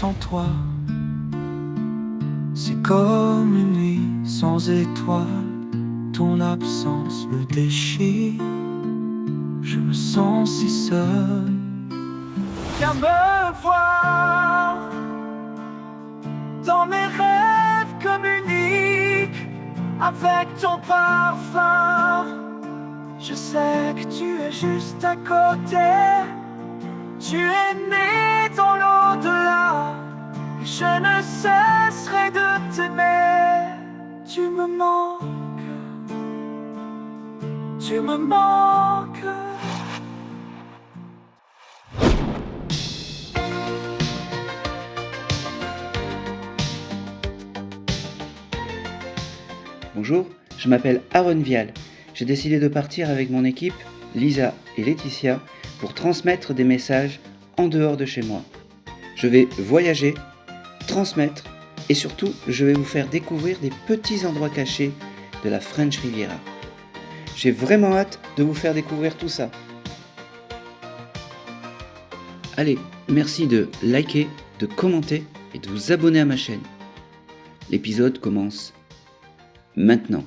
sans toi. C'est comme une nuit sans étoiles. Ton absence me déchire. Je me sens si seul. Viens me voir dans mes rêves communiques avec ton parfum. Je sais que tu es juste à côté. Tu es né dans l'au-delà. Et je ne cesserai de t'aimer. Tu me manques. Tu me manques. Bonjour, je m'appelle Aaron Vial. J'ai décidé de partir avec mon équipe, Lisa et Laetitia, pour transmettre des messages en dehors de chez moi. Je vais voyager, transmettre et surtout, je vais vous faire découvrir des petits endroits cachés de la French Riviera. J'ai vraiment hâte de vous faire découvrir tout ça. Allez, merci de liker, de commenter et de vous abonner à ma chaîne. L'épisode commence maintenant.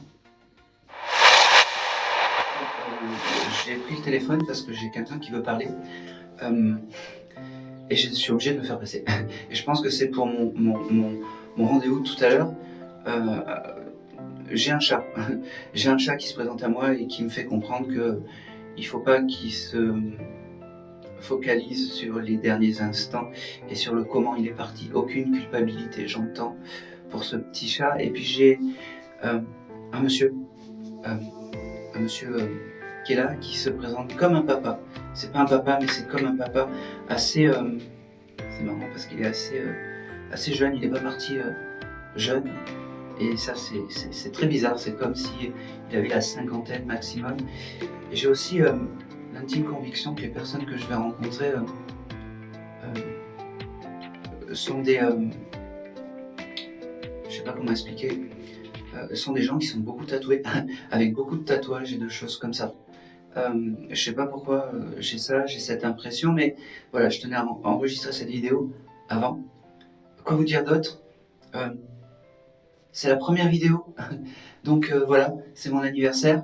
J'ai pris le téléphone parce que j'ai quelqu'un qui veut parler et je suis obligé de me faire passer. Et je pense que c'est pour mon rendez-vous de tout à l'heure. J'ai un chat. J'ai un chat qui se présente à moi et qui me fait comprendre que il faut pas qu'il se focalise sur les derniers instants et sur le comment il est parti. Aucune culpabilité, j'entends, pour ce petit chat. Et puis j'ai un monsieur qui est là, qui se présente comme un papa. C'est pas un papa, mais c'est comme un papa assez... c'est marrant parce qu'il est assez jeune, il n'est pas parti jeune. Et ça, c'est très bizarre, c'est comme s'il avait la cinquantaine maximum. Et j'ai aussi l'intime conviction que les personnes que je vais rencontrer sont des... je sais pas comment expliquer... sont des gens qui sont beaucoup tatoués, avec beaucoup de tatouages et de choses comme ça. Je sais pas pourquoi j'ai cette impression, mais voilà, je tenais à enregistrer cette vidéo avant. Quoi vous dire d'autre? C'est la première vidéo, donc voilà, c'est mon anniversaire.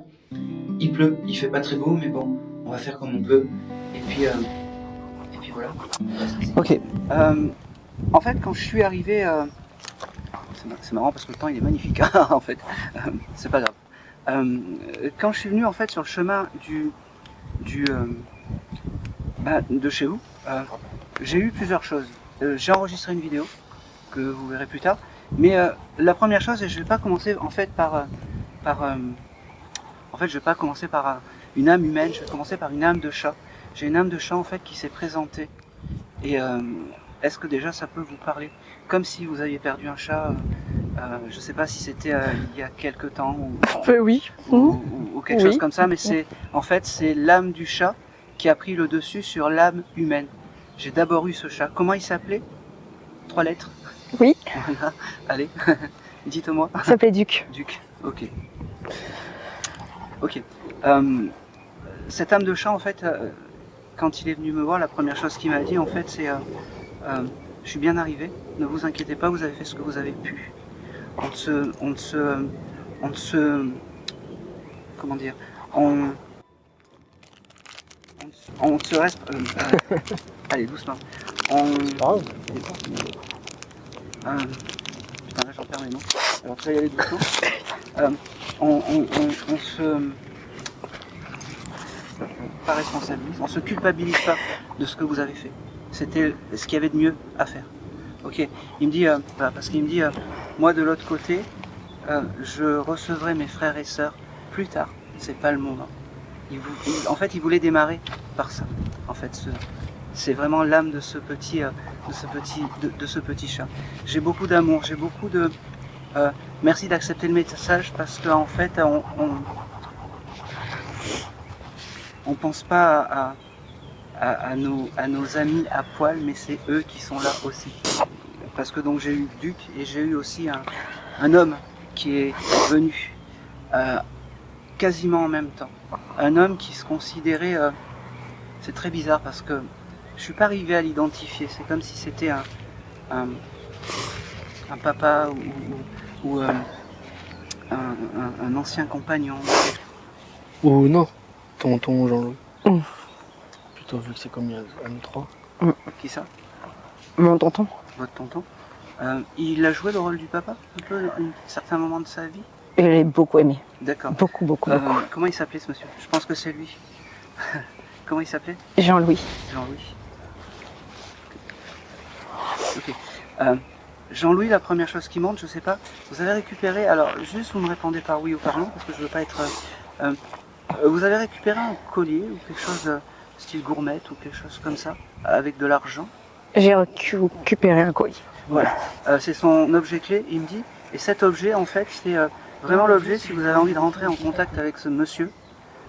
Il pleut, il fait pas très beau, mais bon, on va faire comme on peut. Et puis voilà. Ok. En fait, quand je suis arrivé... c'est marrant parce que le temps il est magnifique en fait, c'est pas grave. Quand je suis venu en fait sur le chemin de chez vous, j'ai eu plusieurs choses. J'ai enregistré une vidéo que vous verrez plus tard, mais la première chose, et je vais pas commencer en fait je vais pas commencer par une âme humaine, je vais commencer par une âme de chat. J'ai une âme de chat en fait qui s'est présentée. Et est-ce que déjà ça peut vous parler? Comme si vous aviez perdu un chat, je ne sais pas si c'était il y a quelque temps oui. ou quelque chose comme ça, mais c'est l'âme du chat qui a pris le dessus sur l'âme humaine. J'ai d'abord eu ce chat. Comment il s'appelait? 3 lettres. Oui. Voilà. Allez, dites-moi. Il s'appelait Duc. Duc, ok. Ok. Cette âme de chat, en fait, quand il est venu me voir, la première chose qu'il m'a dit, en fait, c'est je suis bien arrivé, ne vous inquiétez pas, vous avez fait ce que vous avez pu. Comment dire, on se reste... allez, doucement. Putain, là j'en perds mes noms. Alors tu vas y aller doucement. Pas responsabilise, on se culpabilise pas de ce que vous avez fait. C'était ce qu'il y avait de mieux à faire. Ok, il me dit, parce qu'il me dit, moi de l'autre côté, je recevrai mes frères et sœurs plus tard. C'est pas le moment. En fait, il voulait démarrer par ça. En fait, c'est vraiment l'âme de ce petit chat. J'ai beaucoup d'amour, j'ai beaucoup de. Merci d'accepter le message parce qu'en fait, on pense pas à nos amis à poil, mais c'est eux qui sont là aussi. Parce que donc j'ai eu Duc et j'ai eu aussi un homme qui est venu quasiment en même temps. Un homme qui se considérait... c'est très bizarre parce que je suis pas arrivé à l'identifier. C'est comme si c'était un papa ou un ancien compagnon. Ou non, tonton Jean-Louis. Plutôt vu que c'est comme à nous trois. Qui ça? Mon tonton. Votre tonton. Il a joué le rôle du papa un peu à un certain moment de sa vie? Je l'ai beaucoup aimé. D'accord. Beaucoup. Comment il s'appelait ce monsieur? Je pense que c'est lui. Comment il s'appelait? Jean-Louis. Jean-Louis. Ok. Jean-Louis, la première chose qui monte, je sais pas, vous avez récupéré, alors juste vous me répondez par oui ou par non, parce que je veux pas être... vous avez récupéré un collier ou quelque chose style gourmette ou quelque chose comme ça, avec de l'argent? J'ai récupéré un colis. Voilà, c'est son objet clé, il me dit, et cet objet en fait, c'est vraiment l'objet, si vous avez envie de rentrer en contact avec ce monsieur,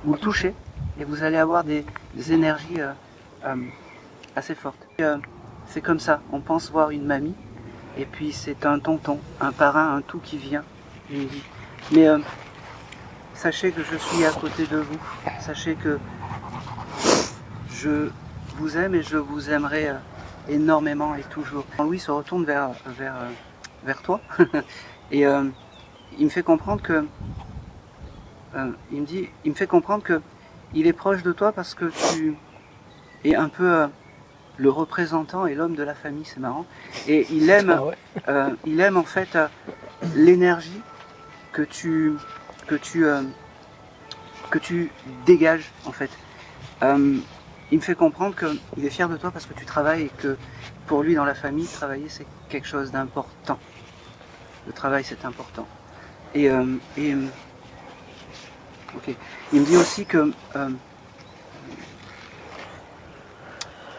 vous le touchez, et vous allez avoir des énergies assez fortes. C'est comme ça, on pense voir une mamie, et puis c'est un tonton, un parrain, un tout qui vient, il me dit. Mais sachez que je suis à côté de vous, sachez que je vous aime et je vous aimerai énormément et toujours. Louis se retourne vers toi, et il me fait comprendre que il me fait comprendre que il est proche de toi parce que tu es un peu le représentant et l'homme de la famille, c'est marrant. Et il aime, il aime en fait l'énergie que tu dégages en fait. Il me fait comprendre qu'il est fier de toi parce que tu travailles et que pour lui dans la famille, travailler c'est quelque chose d'important. Le travail c'est important. Et ok. Il me dit aussi que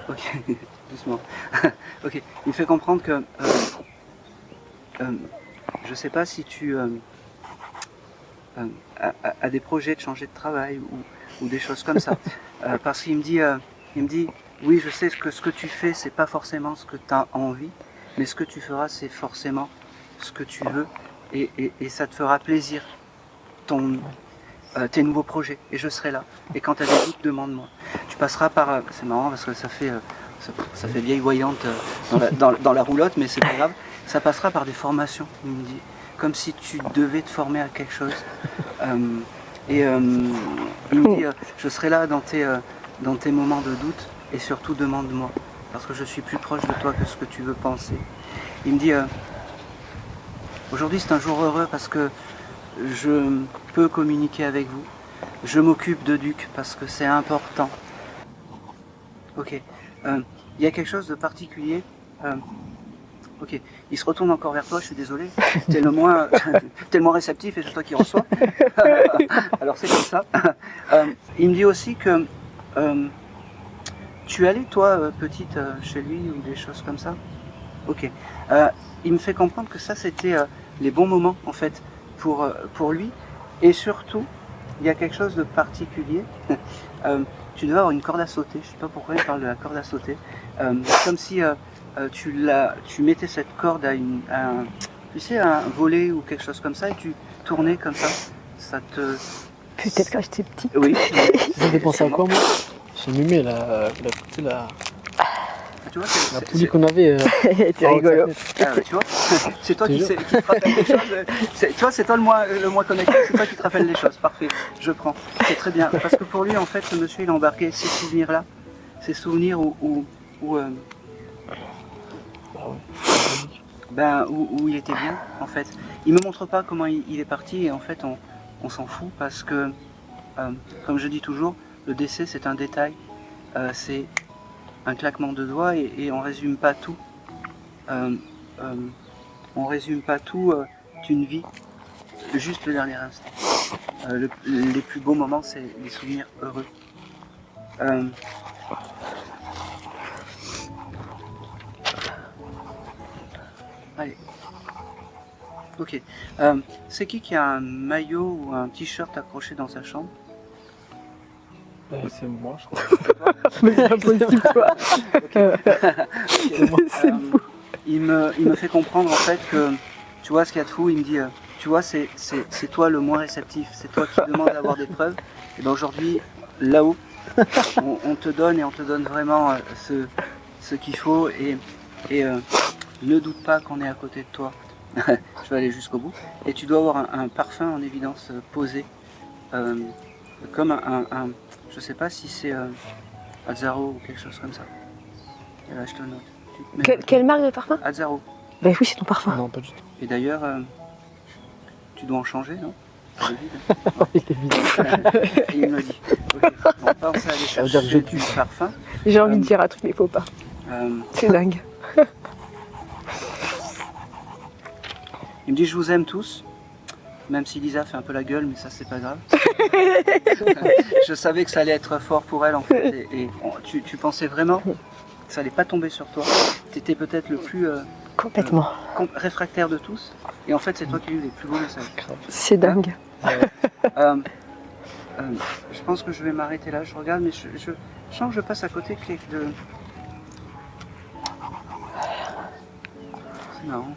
ok, doucement. Ok. Il me fait comprendre que je sais pas si tu as des projets de changer de travail ou des choses comme ça. Parce qu'il me dit, oui, je sais que ce que tu fais, c'est pas forcément ce que tu as envie, mais ce que tu feras, c'est forcément ce que tu veux, et ça te fera plaisir, tes nouveaux projets, et je serai là. Et quand tu as des doutes, demande-moi. Tu passeras par, c'est marrant parce que ça fait vieille voyante dans la roulotte, mais c'est pas grave, ça passera par des formations, il me dit, comme si tu devais te former à quelque chose. Il me dit, je serai là dans tes moments de doute, et surtout demande-moi, parce que je suis plus proche de toi que ce que tu veux penser. Il me dit, aujourd'hui c'est un jour heureux parce que je peux communiquer avec vous. Je m'occupe de Duc parce que c'est important. Ok. Il y a quelque chose de particulier. Ok. Il se retourne encore vers toi, je suis désolé. T'es le moins réceptif et c'est toi qui reçois. Alors c'est comme ça. Il me dit aussi que tu es allée, toi, petite, chez lui ou des choses comme ça. Ok. Il me fait comprendre que ça, c'était les bons moments, en fait, pour lui. Et surtout, il y a quelque chose de particulier. Tu devais avoir une corde à sauter. Je ne sais pas pourquoi il parle de la corde à sauter. Comme si tu mettais cette corde à un volet ou quelque chose comme ça et tu tournais comme ça. Ça te... Peut-être quand j'étais petite. Oui. Vous avez pensé à quoi, moi? J'ai mimé la Tu vois, poulie qu'on avait. C'est rigolo. Tu vois, c'est toi qui te rappelle les choses. Tu vois, c'est toi le moins connecté, c'est toi qui te rappelle les choses. Parfait, je prends. C'est très bien. Parce que pour lui, en fait, ce monsieur, il a embarqué ces souvenirs-là. Ces souvenirs où il était bien, en fait. Il me montre pas comment il est parti et en fait, on s'en fout parce que, comme je dis toujours, le décès, c'est un détail. C'est un claquement de doigts et on résume pas tout. On résume pas tout d'une vie, juste le dernier instant. Les plus beaux moments, c'est les souvenirs heureux. Allez. Ok. C'est qui a un maillot ou un t-shirt accroché dans sa chambre? C'est moi, je crois. Mais c'est impossible, quoi. C'est fou. Il me fait comprendre en fait que, tu vois ce qu'il y a de fou, il me dit, tu vois, c'est toi le moins réceptif, c'est toi qui demande d'avoir des preuves. Et bien aujourd'hui, là-haut, on te donne et on te donne vraiment ce qu'il faut et ne doute pas qu'on est à côté de toi. Je vais aller jusqu'au bout. Et tu dois avoir un parfum en évidence posé. Comme je sais pas si c'est Azzaro ou quelque chose comme ça. Et là, je te le note. Tu te mets- Quelle marque de parfum? Azzaro. Bah oui, c'est ton parfum. Non, pas du tout. Et d'ailleurs, tu dois en changer, non? C'est vide. Il est vide. Et il me dit, ok, on pense à aller Ça veut dire que chercher je du parfum. J'ai envie de dire un truc, mais faut pas. Euh, C'est dingue. il me dit, je vous aime tous, même si Lisa fait un peu la gueule, mais ça c'est pas grave. Je savais que ça allait être fort pour elle en fait, tu pensais vraiment que ça allait pas tomber sur toi. Tu étais peut-être le plus Complètement. réfractaire de tous, et en fait c'est toi qui as eu les plus beaux messages. C'est dingue. Je pense que je vais m'arrêter là, je regarde, mais je sens que je passe à côté de... C'est marrant.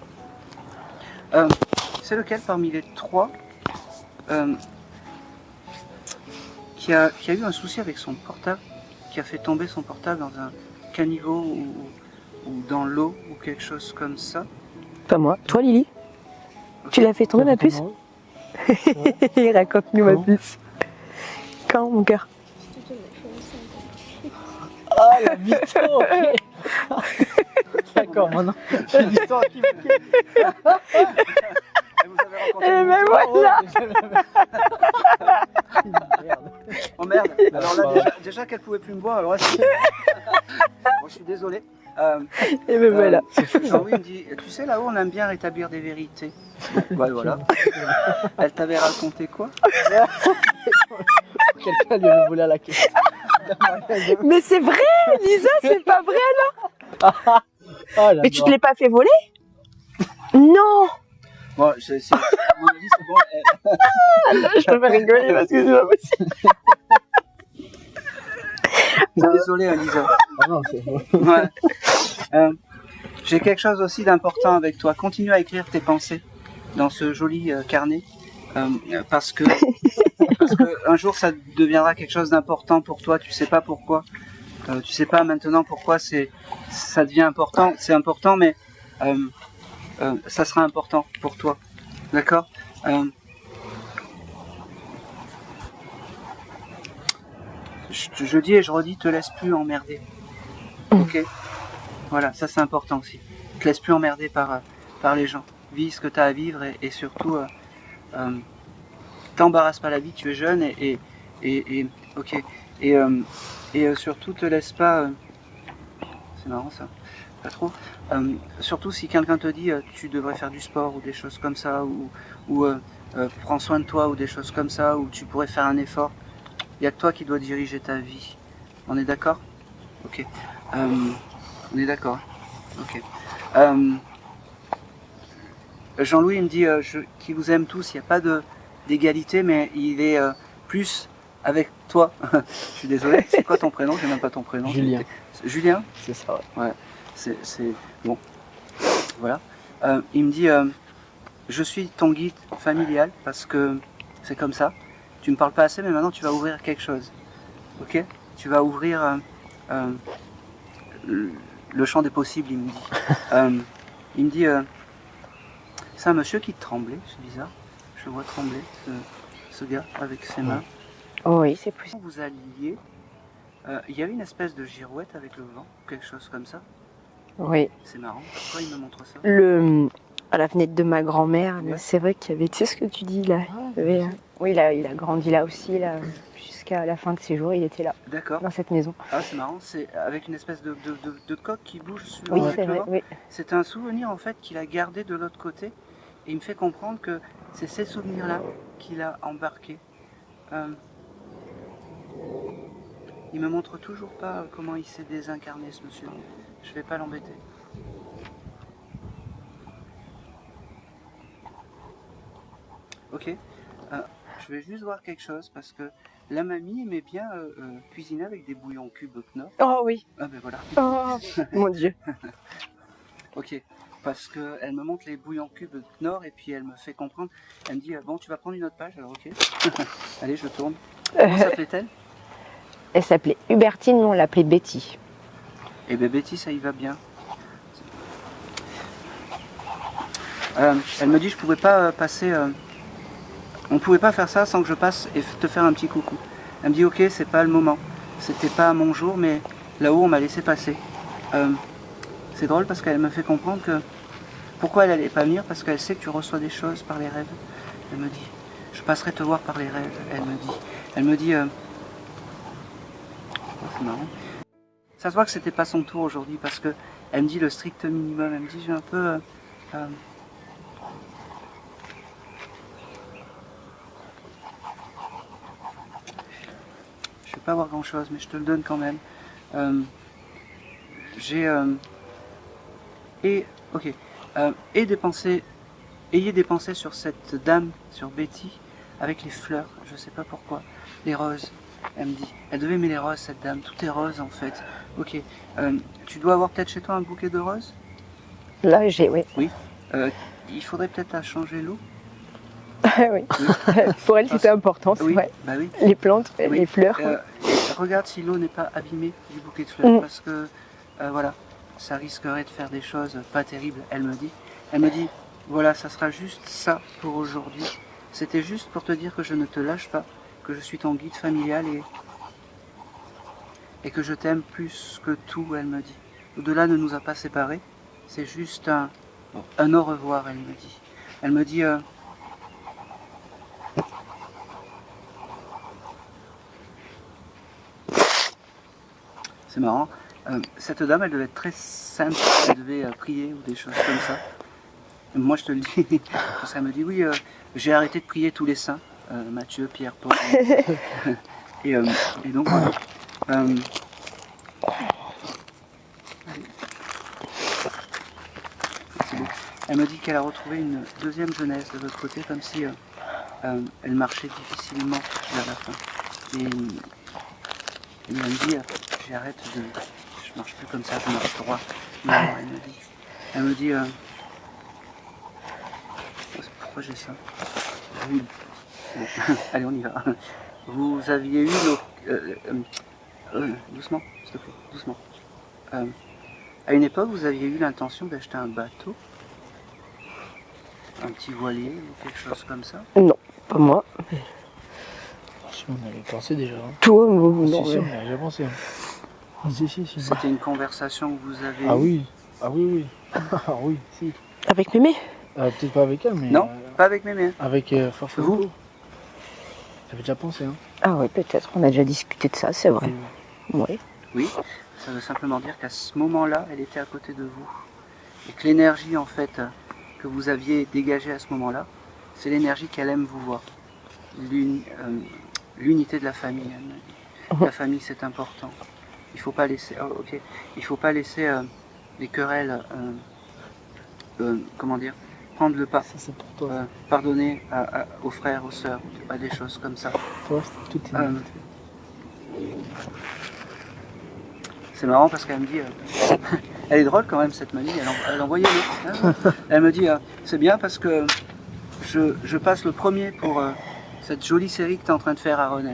C'est lequel parmi les trois qui a eu un souci avec son portable, qui a fait tomber son portable dans un caniveau ou dans l'eau ou quelque chose comme ça? Pas moi. Toi, Lily? Tu l'as fait tomber, ma puce? Raconte-nous, ma Comment puce. Quand, mon cœur? Ah, la mytho. D'accord, maintenant. L'histoire qui me Et vous avez rencontré Eh une ben mytho? voilà. Oh merde. Alors là déjà qu'elle pouvait plus me voir, alors là, bon, je suis désolé. Et ben voilà. Jean-Louis me dit, tu sais là-haut on aime bien rétablir des vérités. Ouais, voilà. Elle t'avait raconté quoi? Quelqu'un lui avait volé à la caisse. Mais c'est vrai, Lisa, c'est pas vrai. Ah, la Mais tu te mort. l'es pas fait voler? Non. Bon, à mon avis c'est bon. Je peux pas rigoler parce que c'est pas possible. Désolé Lisa. Ah non, c'est bon. Ouais. J'ai quelque chose aussi d'important avec toi. Continue à écrire tes pensées dans ce joli carnet. Parce que un jour ça deviendra quelque chose d'important pour toi, tu sais pas pourquoi. Tu sais pas maintenant pourquoi ça devient important. C'est important, mais ça sera important pour toi. D'accord? Je dis et je redis, te laisse plus emmerder. Ok? Voilà, ça c'est important aussi. Te laisse plus emmerder par les gens. Vis ce que tu as à vivre et surtout t'embarrasse pas la vie, tu es jeune et ok. Et surtout te laisse pas. C'est marrant ça, pas trop. Surtout si quelqu'un te dit tu devrais faire du sport ou des choses comme ça, ou prends soin de toi ou des choses comme ça, ou tu pourrais faire un effort. Il n'y a que toi qui dois diriger ta vie. On est d'accord? Ok. On est d'accord. Ok. Jean-Louis me dit qu'il vous aime tous, il n'y a pas d'égalité, mais il est plus avec toi. Je suis désolé, c'est quoi ton prénom? J'ai même pas ton prénom. Julien. Julien? C'est ça, ouais. Ouais, c'est bon. Voilà. Il me dit je suis ton guide familial parce que c'est comme ça. Tu me parles pas assez, mais maintenant tu vas ouvrir quelque chose. Ok? Tu vas ouvrir le champ des possibles, il me dit. Il me dit c'est un monsieur qui tremblait, c'est bizarre. Je le vois trembler, ce gars, avec ses mains. Oh oui, c'est possible. Vous alliez. Il y avait une espèce de girouette avec le vent, quelque chose comme ça. Oui. C'est marrant. Pourquoi il me montre ça? À la fenêtre de ma grand-mère, Ouais. c'est vrai qu'il y avait, tu sais ce que tu dis là, il y avait, oui, il a grandi là aussi, là, jusqu'à la fin de ses jours, il était là, D'accord. dans cette maison. Ah, c'est marrant. C'est avec une espèce de coque qui bouge sur Oui, avec c'est le vrai, vent. oui. C'est un souvenir en fait qu'il a gardé de l'autre côté. Et il me fait comprendre que c'est ces souvenirs-là qu'il a embarqués. Il me montre toujours pas comment il s'est désincarné, ce monsieur. Je vais pas l'embêter. Ok. Je vais juste voir quelque chose parce que la mamie aimait bien cuisiner avec des bouillons cubes Knorr. Oh oui. Ah ben voilà. Oh mon Dieu. Ok. Parce qu'elle me montre les bouillons cubes Knorr et puis elle me fait comprendre. Elle me dit bon, tu vas prendre une autre page, alors ok. Allez, je tourne. Comment s'appelait-elle? Elle s'appelait Hubertine, nous on l'appelait Betty. Eh bien Betty, ça y va bien. Elle me dit je pouvais pas passer, on ne pouvait pas faire ça sans que je passe et te faire un petit coucou. Elle me dit ok, c'est pas le moment, c'était pas mon jour, mais là-haut on m'a laissé passer. C'est drôle parce qu'elle me fait comprendre que pourquoi elle allait pas venir, parce qu'elle sait que tu reçois des choses par les rêves. Elle me dit je passerai te voir par les rêves. Elle me dit c'est marrant. Ça se voit que c'était pas son tour aujourd'hui parce que elle me dit le strict minimum. Elle me dit j'ai un peu je vais pas voir grand chose, mais je te le donne quand même. Ayez des pensées sur cette dame, sur Betty, avec les fleurs, je sais pas pourquoi, les roses. Elle me dit, elle devait aimer les roses cette dame, tout est rose en fait. Ok, tu dois avoir peut-être chez toi un bouquet de roses? Là, j'ai, oui. Oui. Il faudrait peut-être changer l'eau. Oui. Pour elle, c'était important, c'est Oui, vrai. bah oui. Les plantes, Oui. les fleurs. Regarde si l'eau n'est pas abîmée du bouquet de fleurs, Mm. parce que voilà, ça risquerait de faire des choses pas terribles. Elle me dit, voilà, ça sera juste ça pour aujourd'hui. C'était juste pour te dire que je ne te lâche pas, que je suis ton guide familial et que je t'aime plus que tout, elle me dit. Au-delà ne nous a pas séparés, c'est juste un au revoir, elle me dit. Elle me dit, c'est marrant, cette dame, elle devait être très simple, elle devait prier ou des choses comme ça. Moi, je te le dis, parce qu'elle me dit, oui, j'ai arrêté de prier tous les saints, Matthieu, Pierre, Paul. et donc, voilà. C'est beau. Elle me dit qu'elle a retrouvé une deuxième jeunesse de l'autre côté, comme si elle marchait difficilement vers la fin. Et elle me dit, j'arrête de... Je marche plus comme ça, je marche droit. Non, elle me dit pourquoi j'ai ça? Oui. Bon. Allez, on y va. Vous aviez eu doucement, s'il te plaît, doucement. À une époque, vous aviez eu l'intention d'acheter un bateau, un petit voilier ou quelque chose comme ça? Non, pas moi. Si on avait pensé déjà. Hein. Toi, Ah, non. si, on y a déjà pensé. Hein. Si. C'était une conversation que vous avez Ah eue? oui, ah oui. Ah oui, si. Avec Mémé? Peut-être pas avec elle, mais. Non, pas avec Mémé. Avec Farfou. Vous? J'avais déjà pensé, hein. Ah oui, peut-être. On a déjà discuté de ça, c'est vrai. Oui. Oui, ça veut simplement dire qu'à ce moment-là, elle était à côté de vous. Et que l'énergie, en fait, que vous aviez dégagée à ce moment-là, c'est l'énergie qu'elle aime vous voir. L'unité de la famille, elle me dit. La famille, c'est important. Il faut pas laisser, il faut pas laisser les querelles, comment dire, prendre le pas. Ça, c'est pour toi. Pardonner aux frères, aux sœurs, à des choses comme ça. Toi, tout est C'est marrant parce qu'elle me dit, elle est drôle quand même cette mamie, elle envoyait elle me dit, c'est bien parce que je passe le premier pour cette jolie série que tu es en train de faire, Aaron,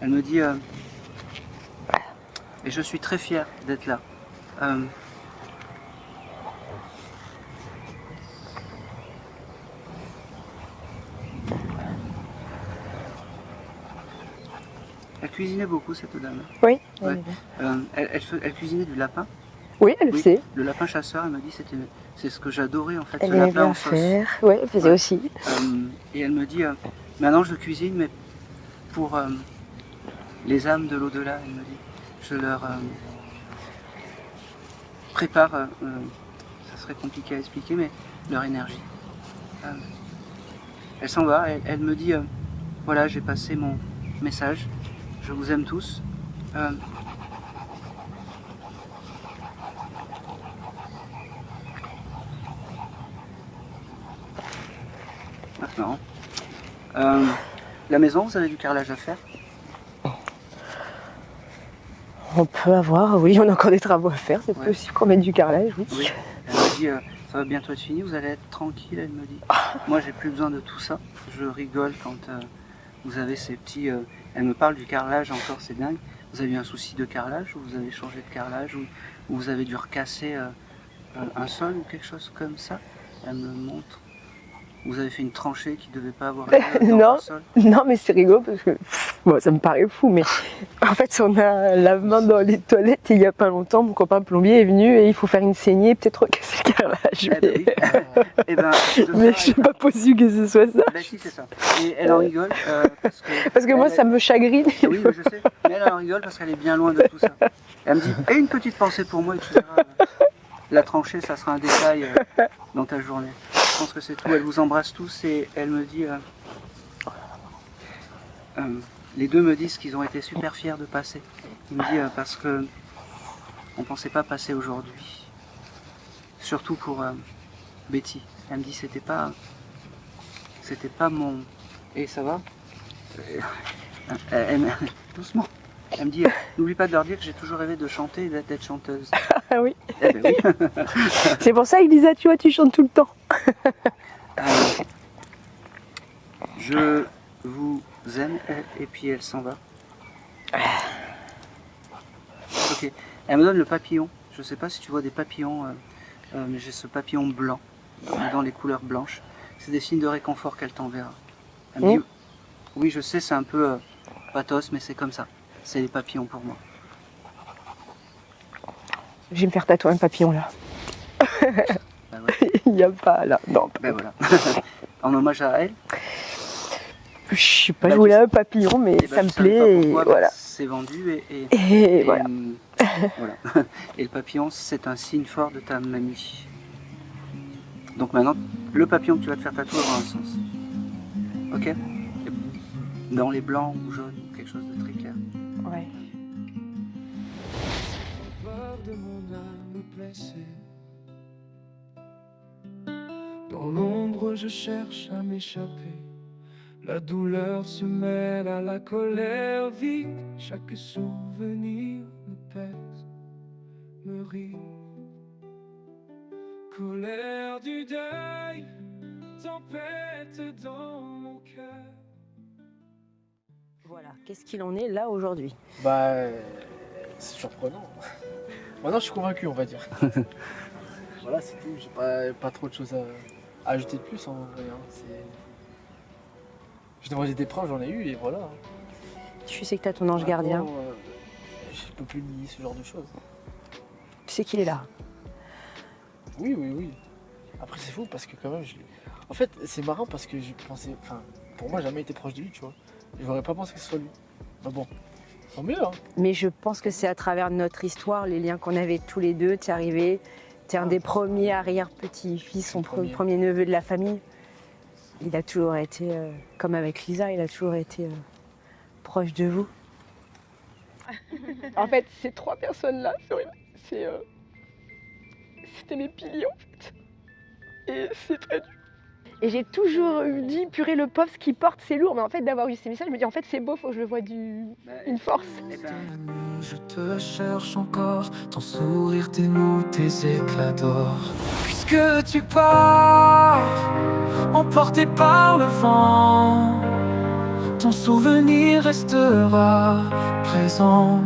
elle me dit, et je suis très fier d'être là. Elle cuisinait beaucoup cette dame. Oui. Ouais. Elle cuisinait du lapin. Oui, elle Oui, sait. le lapin chasseur, elle m'a dit c'est ce que j'adorais en fait, Elle ce aimait lapin bien en sauce. faire. Oui, elle faisait Ouais. aussi. Et elle me dit maintenant je le cuisine mais pour les âmes de l'au-delà, elle me dit. Je leur prépare, ça serait compliqué à expliquer, mais leur énergie. Elle s'en va, elle me dit voilà, j'ai passé mon message, je vous aime tous. Maintenant, la maison, vous avez du carrelage à faire? On peut avoir, oui, on a encore des travaux à faire. C'est Ouais. possible qu'on mette du carrelage, oui. Oui. Elle me dit ça va bientôt être fini, vous allez être tranquille, elle me dit. Moi j'ai plus besoin de tout ça. Je rigole quand vous avez ces petits. Elle me parle du carrelage encore, c'est dingue. Vous avez eu un souci de carrelage ou vous avez changé de carrelage ou vous avez dû recasser un sol ou quelque chose comme ça? Elle me montre Vous avez fait une tranchée qui devait pas avoir Non. le sol. Non, mais c'est rigolo parce que bon, ça me paraît fou, mais en fait, on a un lave-main dans les toilettes et il y a pas longtemps, mon copain plombier est venu et il faut faire une saignée, peut-être recasser le carrelage. Eh ben oui. Eh ben, Mais je n'ai pas possible que ce soit ça. Ben si, c'est ça. Et elle en rigole Parce que moi, ça me chagrine. Oui, mais je sais. Mais elle en rigole parce qu'elle est bien loin de tout ça. Elle me dit, et une petite pensée pour moi et tu verras, la tranchée, ça sera un détail dans ta journée. Je pense que c'est tout. Elle vous embrasse tous et elle me dit, les deux me disent qu'ils ont été super fiers de passer. Il me dit parce que on pensait pas passer aujourd'hui. Surtout pour Betty. Elle me dit c'était pas mon. Et ça va doucement. Elle me dit n'oublie pas de leur dire que j'ai toujours rêvé de chanter et d'être chanteuse. Ah oui. Eh ben oui. C'est pour ça qu'il disait, tu vois, tu chantes tout le temps. Je vous aime et puis elle s'en va. Ok. Elle me donne le papillon. Je sais pas si tu vois des papillons, mais j'ai ce papillon blanc dans les couleurs blanches. C'est des signes de réconfort qu'elle t'enverra. Elle me dit, oui, je sais, c'est un peu pathos, mais c'est comme ça. C'est les papillons pour moi. Je vais me faire tatouer un papillon là. Ben ouais. Il n'y a pas là. Non. Ben voilà. En hommage à elle. Je sais pas, Bah, je voulais un papillon, mais Et ça ben, me je savais pas plaît et pourquoi, voilà. C'est vendu Et voilà. voilà. Et le papillon, c'est un signe fort de ta mamie. Donc maintenant, le papillon que tu vas te faire tatouer aura un sens. Ok? Et dans les blancs ou jaunes, quelque chose de très clair. Ouais. Peur de mon âme blessée. Dans l'ombre, je cherche à m'échapper. La douleur se mêle à la colère vive. Chaque souvenir me pèse, me rit. Colère du deuil, tempête dans mon cœur. Voilà. Qu'est-ce qu'il en est là aujourd'hui? Bah, c'est surprenant. Maintenant, je suis convaincu, on va dire. Voilà, c'est tout. J'ai pas trop de choses à ajouter de plus en vrai. Je demandais des preuves, j'en ai eu et voilà. Tu sais que t'as ton ange gardien. Maintenant, je peux plus nier ce genre de choses. Tu sais qu'il est là. Oui, oui, oui. Après, c'est fou parce que quand même, en fait, c'est marrant parce que je pensais, enfin, pour moi, j'ai jamais été proche de lui, tu vois. J'aurais pas pensé que ce soit lui. Mais bon, tant mieux, hein. Mais je pense que c'est à travers notre histoire, les liens qu'on avait tous les deux. T'es arrivé, t'es un des premiers arrière-petits-fils, son premier neveu de la famille. Il a toujours été, comme avec Lisa, il a toujours été proche de vous. En fait, ces trois personnes-là, c'était mes piliers en fait. Et c'est très dur. Et j'ai toujours dit, purée, le pauvre, ce qu'il porte, c'est lourd. Mais en fait, d'avoir eu ces messages, je me dis, en fait, c'est beau, faut que je le voie une force. Je te cherche encore, ton sourire, tes mots, tes éclats d'or. Puisque tu pars, emporté par le vent, ton souvenir restera présent.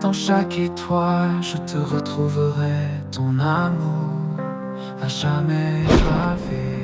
Dans chaque étoile, je te retrouverai, ton amour à jamais gravé.